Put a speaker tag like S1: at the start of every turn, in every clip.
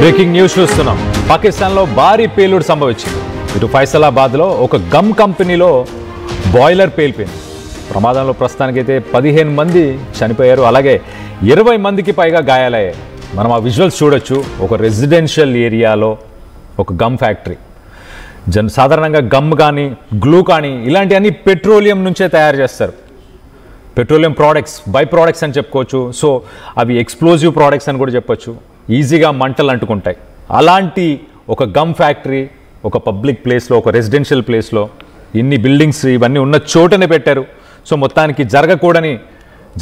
S1: Breaking news చూస్తున్నాం. పాకిస్తాన్లో భారీ పేలుడు సంభవించింది. ఇటు ఫైసలాబాద్లో ఒక గమ్ కంపెనీలో బాయిలర్ పేలిపోయింది. ప్రమాదంలో ప్రస్తుతానికైతే 15 మంది చనిపోయారు, అలాగే 20 మందికి పైగా గాయాలయ్యాయి. మనం ఆ విజువల్స్ చూడొచ్చు. ఒక రెసిడెన్షియల్ ఏరియాలో ఒక గమ్ ఫ్యాక్టరీ. సాధారణంగా గమ్ కానీ గ్లూ కానీ ఇలాంటివన్నీ పెట్రోలియం నుంచే తయారు చేస్తారు. పెట్రోలియం ప్రోడక్ట్స్, బై ప్రోడక్ట్స్ అని చెప్పుకోవచ్చు. సో అవి ఎక్స్ప్లోజివ్ ప్రోడక్ట్స్ అని కూడా చెప్పొచ్చు. ఈజీగా మంటలు అంటుకుంటాయి. అలాంటి ఒక గమ్ ఫ్యాక్టరీ ఒక పబ్లిక్ ప్లేస్లో, ఒక రెసిడెన్షియల్ ప్లేస్లో ఇన్ని బిల్డింగ్స్ ఇవన్నీ ఉన్న చోటనే పెట్టారు. సో మొత్తానికి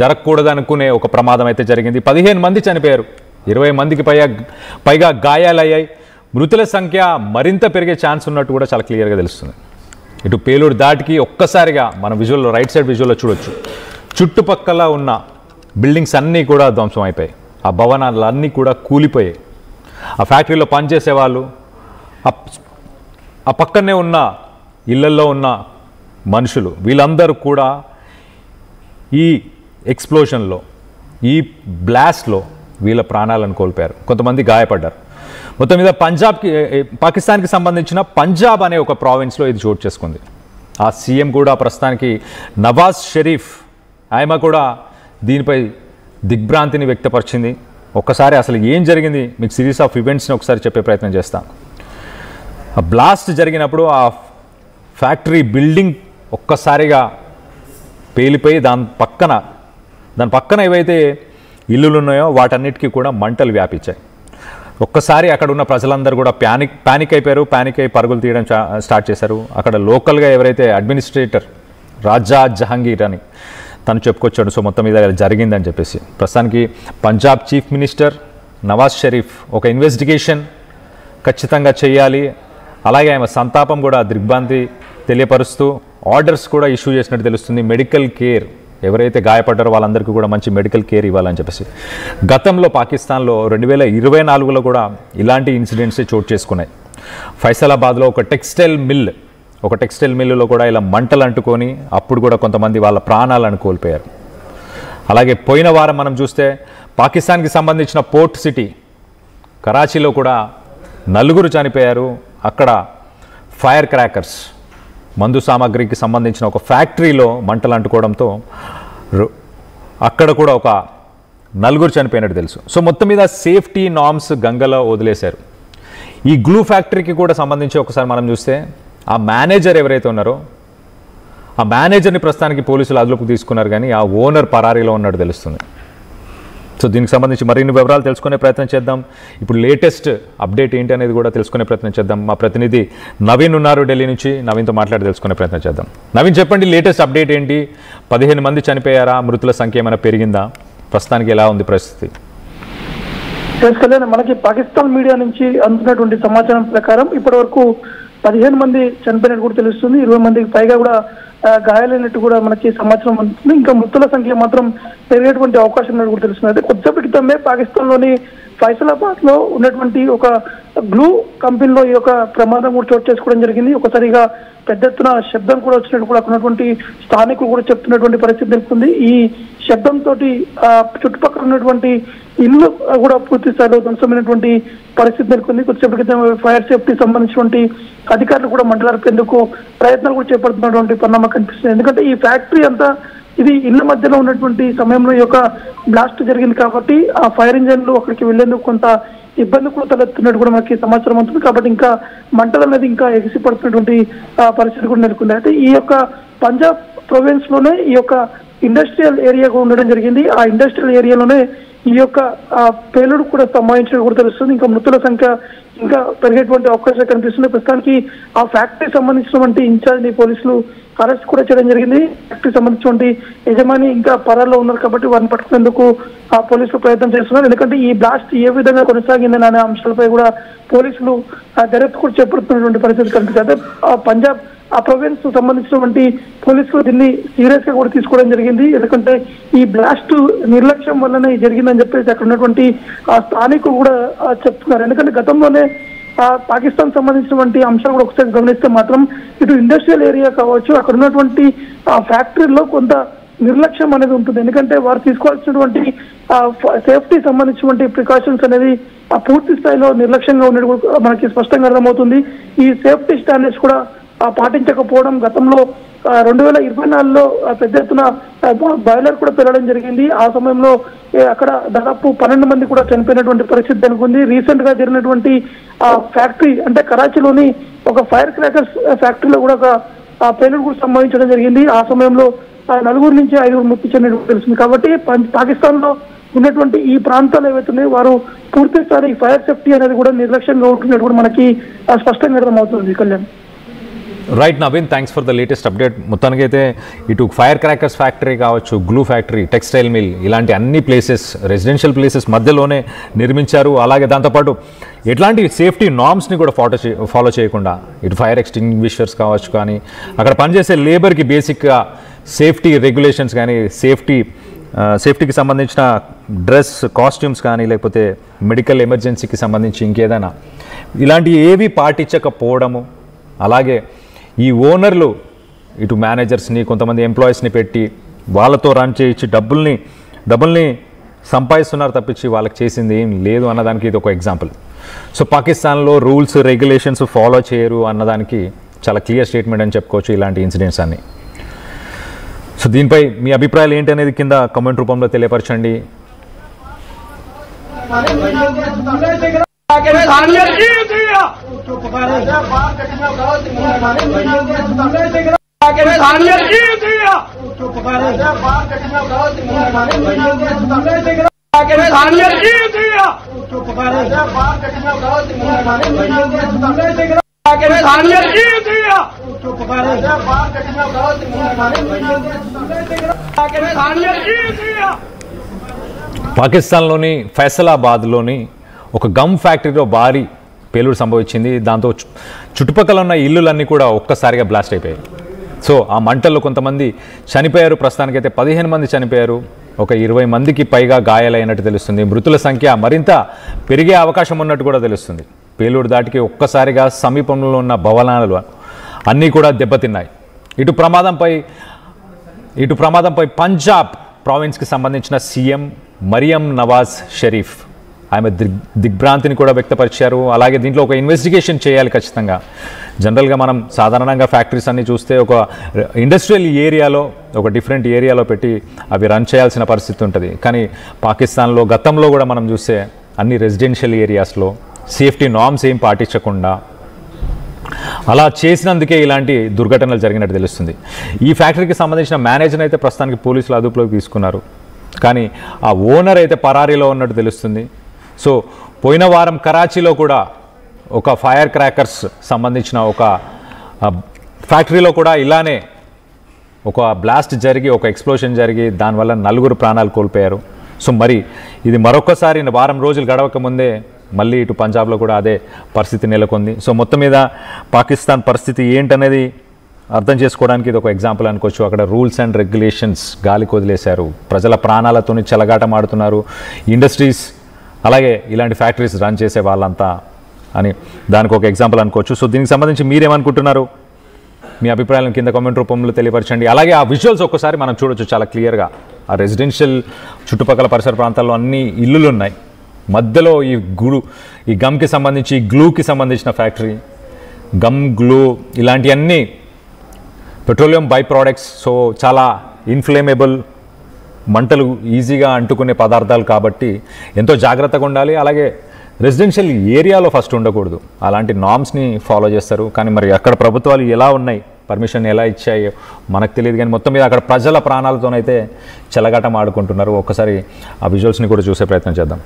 S1: జరగకూడదు అనుకునే ఒక ప్రమాదం అయితే జరిగింది. 15 మంది చనిపోయారు, 20 మందికి పైగా గాయాలయ్యాయి. మృతుల సంఖ్య మరింత పెరిగే ఛాన్స్ ఉన్నట్టు కూడా చాలా క్లియర్గా తెలుస్తుంది. ఇటు పేలుడు దాటికి ఒక్కసారిగా మనం విజువల్లో, రైట్ సైడ్ విజువల్లో చూడొచ్చు, చుట్టుపక్కల ఉన్న బిల్డింగ్స్ అన్నీ కూడా ధ్వంసం అయిపోయాయి. ఆ భవనాలన్నీ కూడా కూలిపోయాయి. ఆ ఫ్యాక్టరీలో పనిచేసే వాళ్ళు, ఆ పక్కనే ఉన్న ఇళ్లల్లో ఉన్న మనుషులు, వీళ్ళందరూ కూడా ఈ ఎక్స్ప్లోషన్లో, ఈ బ్లాస్ట్లో వీళ్ళ ప్రాణాలను కోల్పోయారు. కొంతమంది గాయపడ్డారు. మొత్తం మీద పాకిస్తాన్కి సంబంధించిన పంజాబ్ అనే ఒక ప్రావిన్స్లో ఇది చోటు చేసుకుంది. ఆ సీఎం కూడా ప్రస్తుతానికి నవాజ్ షరీఫ్, ఆయన కూడా దీనిపై దిగ్భ్రాంతిని వ్యక్తపరిచింది. ఒక్కసారి అసలు ఏం జరిగింది మీకు సిరీస్ ఆఫ్ ఈవెంట్స్ని ఒకసారి చెప్పే ప్రయత్నం చేస్తాం. ఆ బ్లాస్ట్ జరిగినప్పుడు ఆ ఫ్యాక్టరీ బిల్డింగ్ ఒక్కసారిగా పేలిపోయి దాని పక్కన ఏవైతే ఇల్లులు ఉన్నాయో వాటన్నిటికీ కూడా మంటలు వ్యాపించాయి. ఒక్కసారి అక్కడ ఉన్న ప్రజలందరూ కూడా పానిక్ అయిపోయారు. పానిక్ అయి పరుగులు తీయడం స్టార్ట్ చేశారు. అక్కడ లోకల్గా ఎవరైతే అడ్మినిస్ట్రేటర్ రాజా జహాంగీర్ అని తను చెప్పుకొచ్చాడు. సో మొత్తం మీద జరిగిందని చెప్పేసి ప్రస్తుతానికి పంజాబ్ చీఫ్ మినిస్టర్ నవాజ్ షరీఫ్ ఒక ఇన్వెస్టిగేషన్ ఖచ్చితంగా చేయాలి, అలాగే ఆమె సంతాపం కూడా దిగ్భ్రాంతి తెలియపరుస్తూ ఆర్డర్స్ కూడా ఇష్యూ చేసినట్టు తెలుస్తుంది. మెడికల్ కేర్, ఎవరైతే గాయపడ్డారో వాళ్ళందరికీ కూడా మంచి మెడికల్ కేర్ ఇవ్వాలని చెప్పేసి. గతంలో పాకిస్తాన్లో 2024లో కూడా ఇలాంటి ఇన్సిడెంట్స్ చోటు చేసుకున్నాయి. ఫైసలాబాద్లో ఒక టెక్స్టైల్ మిల్లులో కూడా ఇలా మంటలు అంటుకొని అప్పుడు కూడా కొంతమంది వాళ్ళ ప్రాణాలను కోల్పోయారు. అలాగే పోయిన వారం మనం చూస్తే పాకిస్తాన్కి సంబంధించిన పోర్ట్ సిటీ కరాచీలో కూడా 4 చనిపోయారు. అక్కడ ఫైర్ క్రాకర్స్, మందు సామాగ్రికి సంబంధించిన ఒక ఫ్యాక్టరీలో మంటలు అంటుకోవడంతో అక్కడ కూడా ఒక 4 చనిపోయినట్టు తెలుసు. సో మొత్తం మీద సేఫ్టీ నార్మ్స్ గంగలో వదిలేశారు. ఈ గ్లూ ఫ్యాక్టరీకి కూడా సంబంధించి ఒకసారి మనం చూస్తే ఆ మేనేజర్ ఎవరైతే ఉన్నారో ఆ మేనేజర్ని ప్రస్తుతానికి పోలీసులు అదుపులోకి తీసుకున్నారు, కానీ ఆ ఓనర్ పరారీలో ఉన్నట్టు తెలుస్తుంది. సో దీనికి సంబంధించి మరిన్ని వివరాలు తెలుసుకునే ప్రయత్నం చేద్దాం. ఇప్పుడు లేటెస్ట్ అప్డేట్ ఏంటి అనేది కూడా తెలుసుకునే ప్రయత్నం చేద్దాం. మా ప్రతినిధి నవీన్ ఉన్నారు ఢిల్లీ నుంచి. నవీన్తో మాట్లాడి తెలుసుకునే ప్రయత్నం చేద్దాం. నవీన్, చెప్పండి, లేటెస్ట్ అప్డేట్ ఏంటి? 15 మంది చనిపోయారా? మృతుల సంఖ్య ఏమైనా పెరిగిందా? ప్రస్తుతానికి ఎలా ఉంది పరిస్థితి?
S2: మనకి పాకిస్తాన్ మీడియా నుంచి అందుతున్నటువంటి సమాచారం ప్రకారం ఇప్పటి వరకు 15 మంది చనిపోయినట్టు కూడా తెలుస్తుంది. 20 మందికి పైగా కూడా గాయాలైనట్టు కూడా మనకి సమాచారం అందుతుంది. ఇంకా మృతుల సంఖ్య మాత్రం పెరిగేటువంటి అవకాశం ఉన్నట్టు కూడా తెలుస్తుంది. కొద్దిసేపటి క్రితమే పాకిస్తాన్లోని ఫైసలాబాద్ లో ఉన్నటువంటి ఒక గ్లూ కంపెనీలో ఈ యొక్క ప్రమాదం కూడా చోటు చేసుకోవడం జరిగింది. ఒకసారిగా పెద్ద ఎత్తున శబ్దం కూడా వచ్చినట్టు కూడా అక్కడ ఉన్నటువంటి స్థానికులు కూడా చెప్తున్నటువంటి పరిస్థితి తెలుస్తుంది. ఈ శబ్దంతో చుట్టుపక్కల ఉన్నటువంటి ఇల్లు కూడా పూర్తి స్థాయిలో ధ్వంసమైనటువంటి పరిస్థితి నెలకొంది. కొద్దిసేపటి క్రితం ఫైర్ సేఫ్టీ సంబంధించినటువంటి అధికారులు కూడా మంటలార్పేందుకు ప్రయత్నాలు కూడా చేపడుతున్నటువంటి పరిణామం కనిపిస్తుంది. ఎందుకంటే ఈ ఫ్యాక్టరీ అంతా ఇది ఇళ్ల మధ్యలో ఉన్నటువంటి సమయంలో ఈ యొక్క బ్లాస్ట్ జరిగింది కాబట్టి ఆ ఫైర్ ఇంజన్లు అక్కడికి వెళ్లేందుకు కొంత ఇబ్బంది కూడా తలెత్తున్నట్టు కూడా మనకి సమాచారం అవుతుంది. కాబట్టి ఇంకా మంటలు అనేది ఇంకా ఎగిసిపడుతున్నటువంటి పరిస్థితి కూడా నెలకొంది. అయితే ఈ యొక్క పంజాబ్ ప్రొవిన్స్ లోనే ఈ యొక్క ఇండస్ట్రియల్ ఏరియా కూడా ఉండడం జరిగింది. ఆ ఇండస్ట్రియల్ ఏరియాలోనే ఈ యొక్క పేలుడు కూడా సంభవించినట్టు కూడా తెలుస్తుంది. ఇంకా మృతుల సంఖ్య ఇంకా పెరిగేటువంటి అవకాశం కనిపిస్తుంది. ప్రస్తుతానికి ఆ ఫ్యాక్టరీ సంబంధించినటువంటి ఇన్ఛార్జ్ పోలీసులు అరెస్ట్ కూడా చేయడం జరిగింది. ఫ్యాక్టరీ సంబంధించినటువంటి యజమాని ఇంకా పరాల్లో ఉన్నారు కాబట్టి వారిని పట్టుకునేందుకు ఆ పోలీసులు ప్రయత్నం చేస్తున్నారు. ఎందుకంటే ఈ బ్లాస్ట్ ఏ విధంగా కొనసాగిందని అనే అంశాలపై కూడా పోలీసులు దర్యాప్తు కూడా చేపడుతున్నటువంటి పరిస్థితి కనిపిస్తుంది. పంజాబ్ ఆ ప్రొవిన్స్ సంబంధించినటువంటి పోలీసులు దీన్ని సీరియస్ గా కూడా తీసుకోవడం జరిగింది. ఎందుకంటే ఈ బ్లాస్ట్ నిర్లక్ష్యం వల్లనే జరిగిందని చెప్పేసి అక్కడ ఉన్నటువంటి ఆ స్థానికులు కూడా చెప్తున్నారు. ఎందుకంటే గతంలోనే పాకిస్తాన్ సంబంధించినటువంటి అంశాలు కూడా ఒకసారి గమనిస్తే మాత్రం ఇటు ఇండస్ట్రియల్ ఏరియా కావచ్చు, అక్కడ ఉన్నటువంటి ఆ ఫ్యాక్టరీలో కొంత నిర్లక్ష్యం అనేది ఉంటుంది. ఎందుకంటే వారు తీసుకోవాల్సినటువంటి సేఫ్టీ సంబంధించినటువంటి ప్రికాషన్స్ అనేది పూర్తి స్థాయిలో నిర్లక్ష్యంగా ఉన్నట్టు కూడా మనకి స్పష్టంగా అర్థమవుతుంది. ఈ సేఫ్టీ స్టాండర్డ్స్ కూడా పాటించకపోవడం, గతంలో 2024లో పెద్ద ఎత్తున బాయిలర్ కూడా పెరగడం జరిగింది. ఆ సమయంలో అక్కడ దాదాపు 12 మంది కూడా చనిపోయినటువంటి పరిస్థితి అనుకుంది. రీసెంట్ గా జరిగినటువంటి ఫ్యాక్టరీ అంటే కరాచీలోని ఒక ఫైర్ క్రాకర్స్ ఫ్యాక్టరీలో కూడా ఒక పేలుడు కూడా సంభవించడం జరిగింది. ఆ సమయంలో 4 నుంచి 5 మృతి చెందినట్టు తెలిసింది. కాబట్టి పాకిస్తాన్ లో ఉన్నటువంటి ఈ ప్రాంతాలు ఏవైతున్నాయో వారు పూర్తి స్థాయి ఫైర్ సేఫ్టీ అనేది కూడా నిర్లక్ష్యంగా ఉంటున్నట్టు కూడా మనకి స్పష్టంగా అర్థమవుతుంది. Kalyan.
S1: Right Naveen, thanks for the latest update. మొత్తానికి అయితే ఇటు ఫైర్ క్రాకర్స్ ఫ్యాక్టరీ కావచ్చు, గ్లూ ఫ్యాక్టరీ, టెక్స్టైల్ మిల్, ఇలాంటి అన్ని ప్లేసెస్, రెసిడెన్షియల్ ప్లేసెస్ మధ్యలోనే నిర్మించారు. అలాగే దాంతోపాటు ఎట్లాంటి సేఫ్టీ నార్మ్స్ని కూడా ఫాలో చేయకుండా ఇటు ఫైర్ ఎక్స్టింగ్విషర్స్ కావచ్చు, కానీ అక్కడ పనిచేసే లేబర్కి బేసిక్గా సేఫ్టీ రెగ్యులేషన్స్ కానీ, సేఫ్టీకి సంబంధించిన డ్రెస్ కాస్ట్యూమ్స్ కానీ, లేకపోతే మెడికల్ ఎమర్జెన్సీకి సంబంధించి ఇంకేదైనా ఇలాంటి ఏవి పాటించకపోవడము, అలాగే ఈ ఓనర్లు ఇటు మేనేజర్స్ని, కొంతమంది ఎంప్లాయీస్ని పెట్టి వాళ్ళతో రన్ చేయించి డబ్బుల్ని సంపాదిస్తున్నారు తప్పించి వాళ్ళకి చేసింది ఏం లేదు అన్నదానికి ఇది ఒక ఎగ్జాంపుల్. సో పాకిస్తాన్లో రూల్స్ రెగ్యులేషన్స్ ఫాలో చేయరు అన్నదానికి చాలా క్లియర్ స్టేట్మెంట్ అని చెప్పుకోవచ్చు ఇలాంటి ఇన్సిడెంట్స్ అన్ని. సో దీనిపై మీ అభిప్రాయాలు ఏంటి అనేది కింద కామెంట్ రూపంలో తెలియపరచండి. పాకిస్తాన్లోని ఫైసలాబాద్లోని ఒక గమ్ ఫ్యాక్టరీలో భారీ పేలుడు సంభవించింది. దాంతో చుట్టుపక్కల ఉన్న ఇల్లులన్నీ కూడా ఒక్కసారిగా బ్లాస్ట్ అయిపోయాయి. సో ఆ మంటల్లో కొంతమంది చనిపోయారు. ప్రస్తుతానికైతే 15 మంది చనిపోయారు. ఒక 20 మందికి పైగా గాయాలైనట్టు తెలుస్తుంది. మృతుల సంఖ్య మరింత పెరిగే అవకాశం ఉన్నట్టు కూడా తెలుస్తుంది. పేలుడు దాటికి ఒక్కసారిగా సమీపంలో ఉన్న భవనాలు అన్నీ కూడా దెబ్బతిన్నాయి. ఇటు ప్రమాదంపై పంజాబ్ ప్రావిన్స్కి సంబంధించిన సీఎం మరియం నవాజ్ షరీఫ్ ఆమె దిగ్భ్రాంతిని కూడా వ్యక్తపరిచారు. అలాగే దీంట్లో ఒక ఇన్వెస్టిగేషన్ చేయాలి ఖచ్చితంగా. జనరల్గా మనం సాధారణంగా ఫ్యాక్టరీస్ అన్నీ చూస్తే ఒక ఇండస్ట్రియల్ ఏరియాలో, ఒక డిఫరెంట్ ఏరియాలో పెట్టి అవి రన్ చేయాల్సిన పరిస్థితి ఉంటుంది. కానీ పాకిస్తాన్లో గతంలో కూడా మనం చూస్తే అన్ని రెసిడెన్షియల్ ఏరియాస్లో సేఫ్టీ నార్మ్స్ ఏం పాటించకుండా అలా చేసినందుకే ఇలాంటి దుర్ఘటనలు జరిగినట్టు తెలుస్తుంది. ఈ ఫ్యాక్టరీకి సంబంధించిన మేనేజర్ అయితే ప్రస్తుతానికి పోలీసులు అదుపులోకి తీసుకున్నారు. కానీ ఆ ఓనర్ అయితే పరారీలో ఉన్నట్టు తెలుస్తుంది. సో పోయిన వారం కరాచీలో కూడా ఒక ఫైర్ క్రాకర్స్ సంబంధించిన ఒక ఫ్యాక్టరీలో కూడా ఇలానే ఒక బ్లాస్ట్ జరిగి, ఒక ఎక్స్ప్లోషన్ జరిగి దానివల్ల 4 ప్రాణాలు కోల్పోయారు. సో మరి ఇది మరొకసారి వారం రోజులు గడవక ముందే మళ్ళీ ఇటు పంజాబ్లో కూడా అదే పరిస్థితి నెలకొంది. సో మొత్తం మీద పాకిస్తాన్ పరిస్థితి ఏంటనేది అర్థం చేసుకోవడానికి ఇది ఒక ఎగ్జాంపుల్ అనుకోవచ్చు. అక్కడ రూల్స్ అండ్ రెగ్యులేషన్స్ గాలికి వదిలేశారు. ప్రజల ప్రాణాలతో చెలగాటమాడుతున్నారు. ఇండస్ట్రీస్ అలాగే ఇలాంటి ఫ్యాక్టరీస్ రన్ చేసే వాళ్ళంతా అని దానికి ఒక ఎగ్జాంపుల్ అనుకోవచ్చు. సో దీనికి సంబంధించి మీరేమనుకుంటున్నారు? మీ అభిప్రాయాలను కింద కామెంట్ రూపంలో తెలియపరచండి. అలాగే ఆ విజువల్స్ ఒక్కసారి మనం చూడొచ్చు చాలా క్లియర్గా. ఆ రెసిడెన్షియల్ చుట్టుపక్కల పరిసర ప్రాంతాల్లో అన్ని ఇల్లులు ఉన్నాయి. మధ్యలో ఈ గమ్కి సంబంధించి, గ్లూకి సంబంధించిన ఫ్యాక్టరీ, గమ్, గ్లూ ఇలాంటివన్నీ పెట్రోలియం బై ప్రోడక్ట్స్. సో చాలా ఇన్ఫ్లేమబుల్, మంటలు ఈజీగా అంటుకునే పదార్థాలు కాబట్టి ఎంతో జాగ్రత్తగా ఉండాలి. అలాగే రెసిడెన్షియల్ ఏరియాలో ఫస్ట్ ఉండకూడదు. అలాంటి నార్మ్స్ని ఫాలో చేస్తారు. కానీ మరి అక్కడ ప్రభుత్వాలు ఎలా ఉన్నాయి, పర్మిషన్ ఎలా ఇచ్చాయో మనకు తెలియదు. కానీ మొత్తం మీద అక్కడ ప్రజల ప్రాణాలతోనైతే చెలగాటం ఆడుకుంటున్నారు. ఒక్కసారి ఆ విజువల్స్ని కూడా చూసే ప్రయత్నం చేద్దాం.